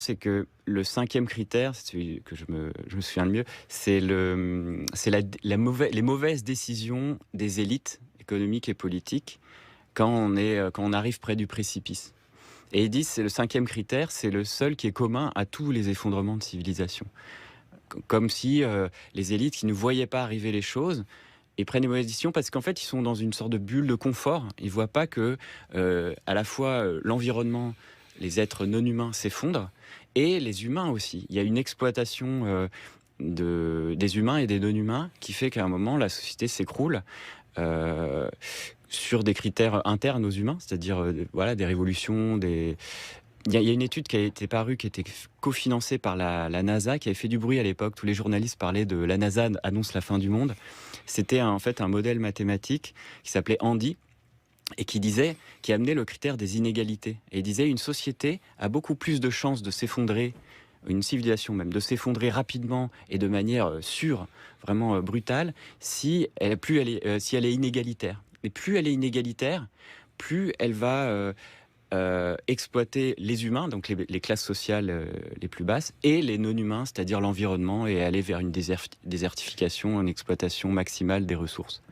c'est que le 5e critère, c'est celui que je me souviens le mieux, c'est les mauvaises décisions des élites économiques et politiques quand on arrive près du précipice. Et ils disent, c'est le 5e critère, c'est le seul qui est commun à tous les effondrements de civilisation. Comme si les élites qui ne voyaient pas arriver les choses et prennent des mauvaises décisions parce qu'en fait, ils sont dans une sorte de bulle de confort. Ils ne voient pas que à la fois l'environnement, les êtres non humains s'effondrent et les humains aussi. Il y a une exploitation des humains et des non humains qui fait qu'à un moment, la société s'écroule. Euh, sur des critères internes aux humains, c'est-à-dire voilà, des révolutions, il y a une étude qui a été parue, qui était cofinancée par la NASA, qui avait fait du bruit à l'époque. Tous les journalistes parlaient de la NASA annonce la fin du monde. C'était en fait un modèle mathématique qui s'appelait Andy et qui amenait le critère des inégalités. Et il disait une société a beaucoup plus de chances de s'effondrer, une civilisation même, de s'effondrer rapidement et de manière sûre, vraiment brutale, si elle est inégalitaire. Et plus elle est inégalitaire, plus elle va exploiter les humains, donc les classes sociales les plus basses, et les non-humains, c'est-à-dire l'environnement, et aller vers une désertification, une exploitation maximale des ressources.